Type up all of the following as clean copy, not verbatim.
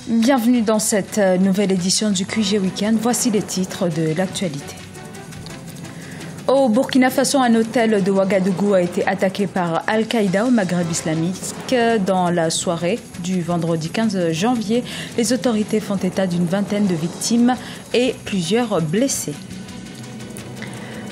Bienvenue dans cette nouvelle édition du QG Weekend. Voici les titres de l'actualité. Au Burkina Faso, un hôtel de Ouagadougou a été attaqué par Al-Qaïda au Maghreb islamique. Dans la soirée du vendredi 15 janvier, les autorités font état d'une vingtaine de victimes et plusieurs blessés.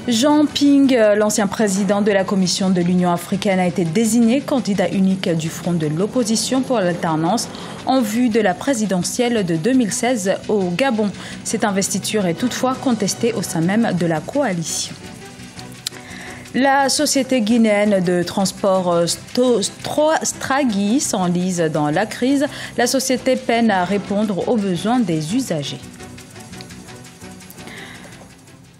Jean Ping, l'ancien président de la Commission de l'Union africaine, a été désigné candidat unique du front de l'opposition pour l'alternance en vue de la présidentielle de 2016 au Gabon. Cette investiture est toutefois contestée au sein même de la coalition. La société guinéenne de transport Stragi s'enlise dans la crise. La société peine à répondre aux besoins des usagers.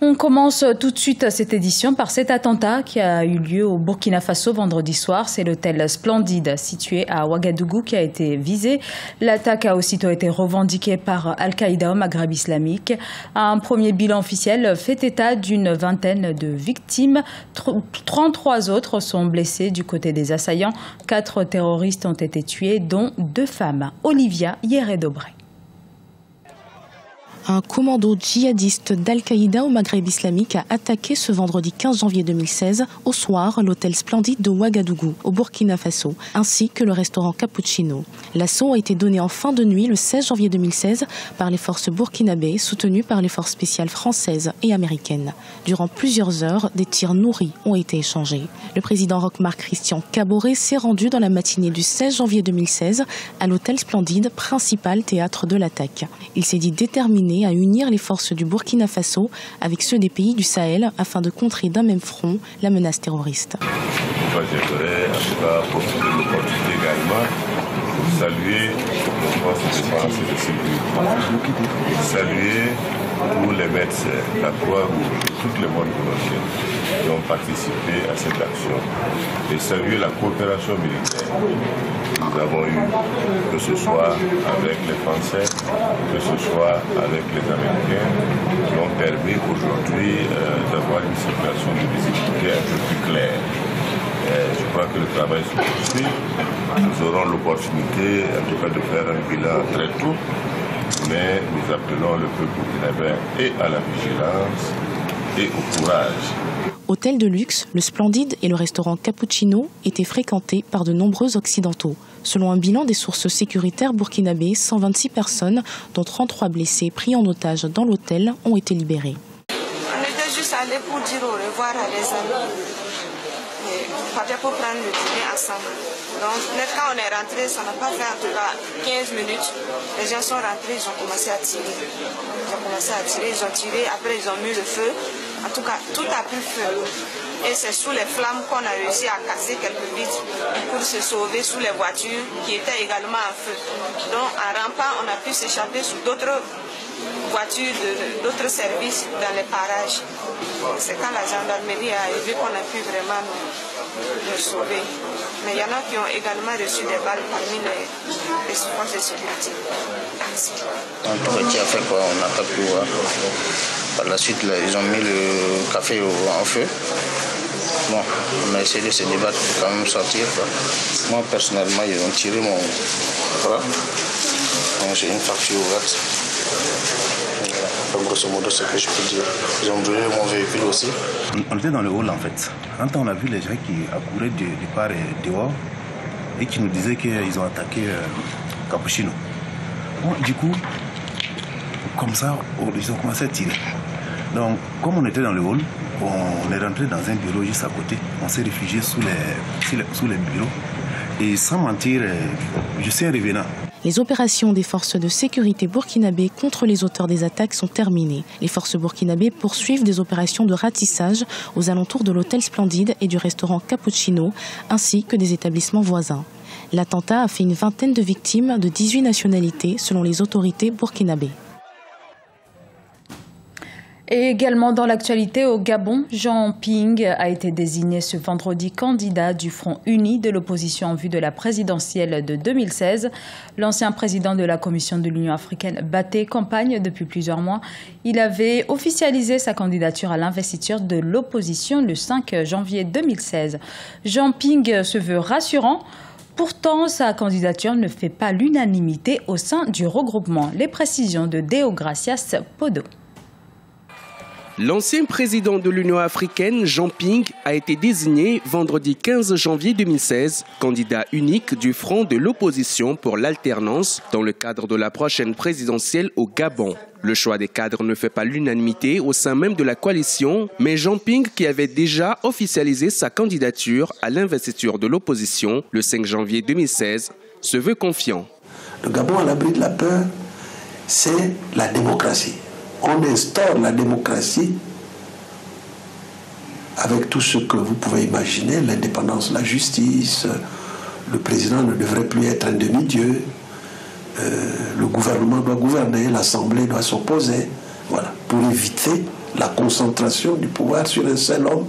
On commence tout de suite cette édition par cet attentat qui a eu lieu au Burkina Faso vendredi soir. C'est l'hôtel Splendide situé à Ouagadougou qui a été visé. L'attaque a aussitôt été revendiquée par Al-Qaïda au Maghreb islamique. Un premier bilan officiel fait état d'une vingtaine de victimes. 33 autres sont blessés du côté des assaillants. 4 terroristes ont été tués, dont 2 femmes. Olivia Yéré-Dobré. Un commando djihadiste d'Al-Qaïda au Maghreb islamique a attaqué ce vendredi 15 janvier 2016 au soir l'hôtel Splendide de Ouagadougou au Burkina Faso ainsi que le restaurant Cappuccino. L'assaut a été donné en fin de nuit le 16 janvier 2016 par les forces burkinabées soutenues par les forces spéciales françaises et américaines. Durant plusieurs heures, des tirs nourris ont été échangés. Le président Roch-Marc Christian Kaboré s'est rendu dans la matinée du 16 janvier 2016 à l'hôtel Splendide, principal théâtre de l'attaque. Il s'est dit déterminé à unir les forces du Burkina Faso avec ceux des pays du Sahel afin de contrer d'un même front la menace terroriste. Moi, j'aimerais en tout cas profiter de l'opportunité également pour saluer nos forces de défense et de sécurité. Saluer tous les médecins, la Croix-Rouge, tout le monde volontaire qui ont participé à cette action et saluer la coopération militaire que nous avons eue, que ce soit avec les Français, que ce soit avec les Américains, qui ont permis aujourd'hui d'avoir une situation de visibilité un peu plus claire. Je crois que le travail se poursuit. Nous aurons l'opportunité en tout cas de faire un bilan très tôt, mais nous appelons le peuple burkinabé et à la vigilance et au courage. Hôtel de luxe, le Splendide et le restaurant Cappuccino étaient fréquentés par de nombreux Occidentaux. Selon un bilan des sources sécuritaires burkinabées, 126 personnes, dont 33 blessés pris en otage dans l'hôtel, ont été libérés. On était juste allés pour dire au revoir à les amis. Pour prendre le dîner ensemble. Donc, quand on est rentré, ça n'a pas fait en tout cas 15 minutes. Les gens sont rentrés, ils ont commencé à tirer. Ils ont tiré, après ils ont mis le feu. En tout cas, tout a pris feu. Et c'est sous les flammes qu'on a réussi à casser quelques vitres pour se sauver sous les voitures qui étaient également en feu. Donc, en rampant, on a pu s'échapper sous d'autres voitures, d'autres services dans les parages. C'est quand la gendarmerie a vu qu'on a pu vraiment nous sauver. Mais il y en a qui ont également reçu des balles parmi les forces de sécurité. En tout cas, qui a fait quoi? On n'a pas pu voir. Par la suite, là, ils ont mis le café en feu. Bon, on a essayé de se débattre pour quand même sortir, quoi. Moi, personnellement, ils ont tiré mon bras. J'ai une fracture ouverte. Grosso modo, c'est ce que je peux dire. Ils ont brûlé mon véhicule aussi. On était dans le hall en fait. Quand on a vu les gens qui accouraient de part et dehors et qui nous disaient qu'ils ont attaqué Cappuccino. Bon, du coup, comme ça, ils ont commencé à tirer. Donc, comme on était dans le hall, on est rentré dans un bureau juste à côté. On s'est réfugié sous les bureaux. Et sans mentir, je suis un revenant. Les opérations des forces de sécurité burkinabées contre les auteurs des attaques sont terminées. Les forces burkinabées poursuivent des opérations de ratissage aux alentours de l'hôtel Splendide et du restaurant Cappuccino, ainsi que des établissements voisins. L'attentat a fait une vingtaine de victimes de 18 nationalités selon les autorités burkinabées. Et également dans l'actualité au Gabon, Jean Ping a été désigné ce vendredi candidat du Front uni de l'opposition en vue de la présidentielle de 2016. L'ancien président de la Commission de l'Union africaine battait campagne depuis plusieurs mois. Il avait officialisé sa candidature à l'investiture de l'opposition le 5 janvier 2016. Jean Ping se veut rassurant. Pourtant, sa candidature ne fait pas l'unanimité au sein du regroupement. Les précisions de Deogracias Podo. L'ancien président de l'Union africaine, Jean Ping, a été désigné vendredi 15 janvier 2016, candidat unique du Front de l'opposition pour l'alternance dans le cadre de la prochaine présidentielle au Gabon. Le choix des cadres ne fait pas l'unanimité au sein même de la coalition, mais Jean Ping, qui avait déjà officialisé sa candidature à l'investiture de l'opposition le 5 janvier 2016, se veut confiant. Le Gabon à l'abri de la peur, c'est la démocratie. On instaure la démocratie avec tout ce que vous pouvez imaginer, l'indépendance, la justice, le président ne devrait plus être un demi-dieu, le gouvernement doit gouverner, l'Assemblée doit s'opposer, voilà, pour éviter la concentration du pouvoir sur un seul homme,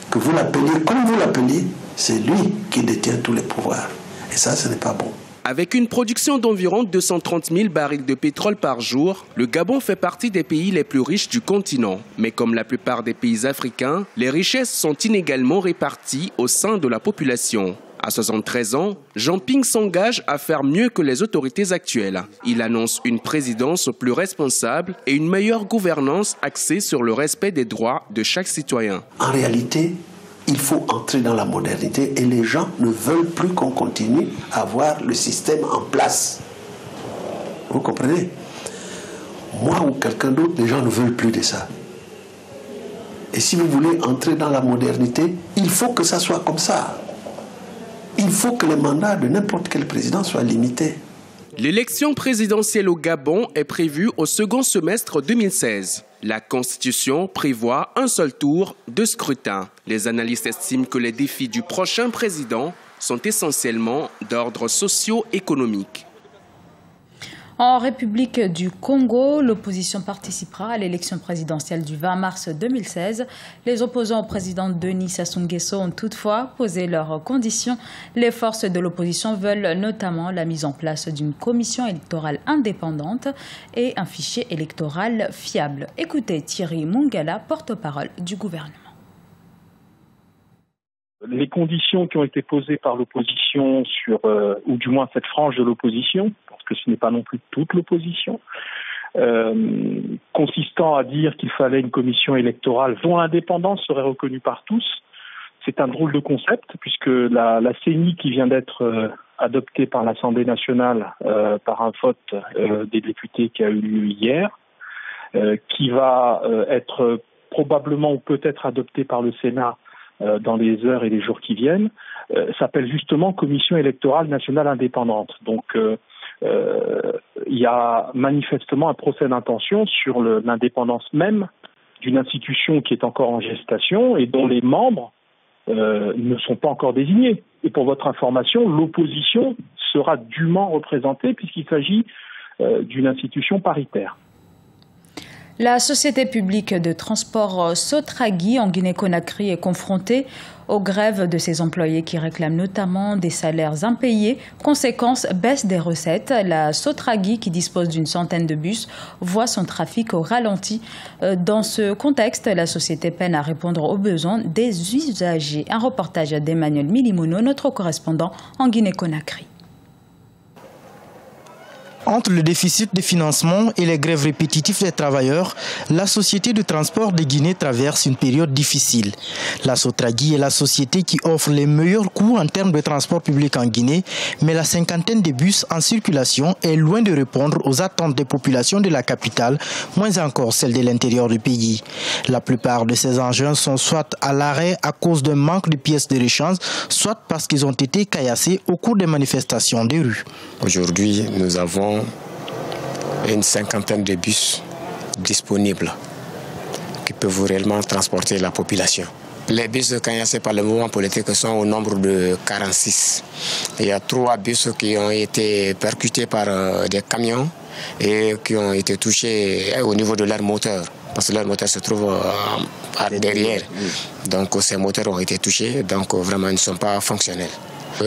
que vous l'appeliez comme vous l'appeliez, c'est lui qui détient tous les pouvoirs. Et ça, ce n'est pas bon. Avec une production d'environ 230 000 barils de pétrole par jour, le Gabon fait partie des pays les plus riches du continent. Mais comme la plupart des pays africains, les richesses sont inégalement réparties au sein de la population. À 73 ans, Jean Ping s'engage à faire mieux que les autorités actuelles. Il annonce une présidence plus responsable et une meilleure gouvernance axée sur le respect des droits de chaque citoyen. En réalité, il faut entrer dans la modernité et les gens ne veulent plus qu'on continue à avoir le système en place. Vous comprenez? Moi ou quelqu'un d'autre, les gens ne veulent plus de ça. Et si vous voulez entrer dans la modernité, il faut que ça soit comme ça. Il faut que les mandats de n'importe quel président soient limités. L'élection présidentielle au Gabon est prévue au second semestre 2016. La Constitution prévoit un seul tour de scrutin. Les analystes estiment que les défis du prochain président sont essentiellement d'ordre socio-économique. En République du Congo, l'opposition participera à l'élection présidentielle du 20 mars 2016. Les opposants au président Denis Sassou Nguesso ont toutefois posé leurs conditions. Les forces de l'opposition veulent notamment la mise en place d'une commission électorale indépendante et un fichier électoral fiable. Écoutez Thierry Mungala, porte-parole du gouvernement. Les conditions qui ont été posées par l'opposition ou du moins cette frange de l'opposition, parce que ce n'est pas non plus toute l'opposition, consistant à dire qu'il fallait une commission électorale dont l'indépendance serait reconnue par tous, c'est un drôle de concept, puisque la CENI qui vient d'être adoptée par l'Assemblée nationale par un vote des députés qui a eu lieu hier, qui va être probablement ou peut-être adoptée par le Sénat dans les heures et les jours qui viennent, s'appelle justement Commission électorale nationale indépendante. Donc il y a manifestement un procès d'intention sur l'indépendance même d'une institution qui est encore en gestation et dont les membres ne sont pas encore désignés. Et pour votre information, l'opposition sera dûment représentée puisqu'il s'agit d'une institution paritaire. La société publique de transport Sotragui en Guinée-Conakry est confrontée aux grèves de ses employés qui réclament notamment des salaires impayés. Conséquence, baisse des recettes. La Sotragui, qui dispose d'une centaine de bus, voit son trafic au ralenti. Dans ce contexte, la société peine à répondre aux besoins des usagers. Un reportage d'Emmanuel Milimono, notre correspondant en Guinée-Conakry. Entre le déficit de financement et les grèves répétitives des travailleurs, la société de transport de Guinée traverse une période difficile. La Sotragui est la société qui offre les meilleurs coûts en termes de transport public en Guinée, mais la cinquantaine de bus en circulation est loin de répondre aux attentes des populations de la capitale, moins encore celles de l'intérieur du pays. La plupart de ces engins sont soit à l'arrêt à cause d'un manque de pièces de rechange, soit parce qu'ils ont été caillassés au cours des manifestations des rues. Aujourd'hui, nous avons une cinquantaine de bus disponibles qui peuvent réellement transporter la population. Les bus caillassés par le mouvement politique sont au nombre de 46. Il y a 3 bus qui ont été percutés par des camions et qui ont été touchés au niveau de leur moteur. Parce que leur moteur se trouve derrière. Donc ces moteurs ont été touchés, donc vraiment ils ne sont pas fonctionnels.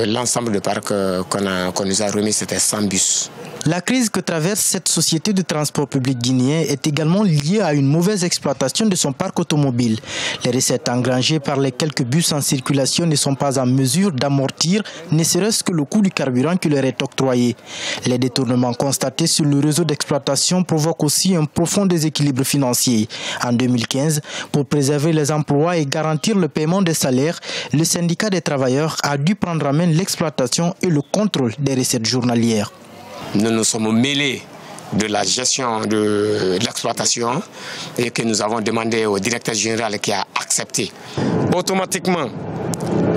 L'ensemble de parc qu'on nous a remis, c'était 100 bus. La crise que traverse cette société de transport public guinéen est également liée à une mauvaise exploitation de son parc automobile. Les recettes engrangées par les quelques bus en circulation ne sont pas en mesure d'amortir ne serait-ce que le coût du carburant qui leur est octroyé. Les détournements constatés sur le réseau d'exploitation provoquent aussi un profond déséquilibre financier. En 2015, pour préserver les emplois et garantir le paiement des salaires, le syndicat des travailleurs a dû prendre en main l'exploitation et le contrôle des recettes journalières. Nous nous sommes mêlés de la gestion de l'exploitation et que nous avons demandé au directeur général qui a accepté. Automatiquement,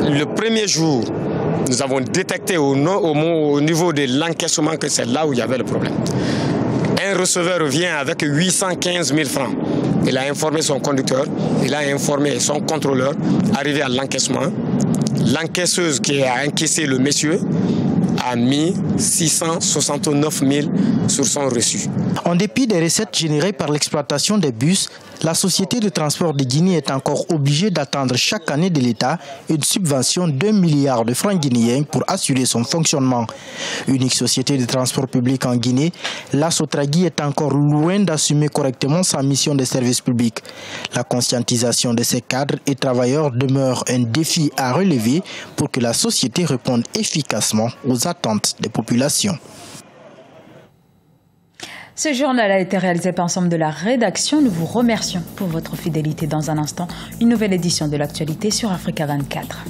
le premier jour, nous avons détecté au niveau de l'encaissement que c'est là où il y avait le problème. Un receveur vient avec 815 000 francs. Il a informé son conducteur, il a informé son contrôleur, arrivé à l'encaissement. L'encaisseuse qui a encaissé le monsieur a mis 669 000 sur son reçu. En dépit des recettes générées par l'exploitation des bus, la société de transport de Guinée est encore obligée d'attendre chaque année de l'État une subvention d'1 milliard de francs guinéens pour assurer son fonctionnement. Unique société de transport public en Guinée, la Sotragui est encore loin d'assumer correctement sa mission de service public. La conscientisation de ses cadres et travailleurs demeure un défi à relever pour que la société réponde efficacement aux attentes des populations. Ce journal a été réalisé par l'ensemble de la rédaction. Nous vous remercions pour votre fidélité. Dans un instant, une nouvelle édition de l'actualité sur Africa 24.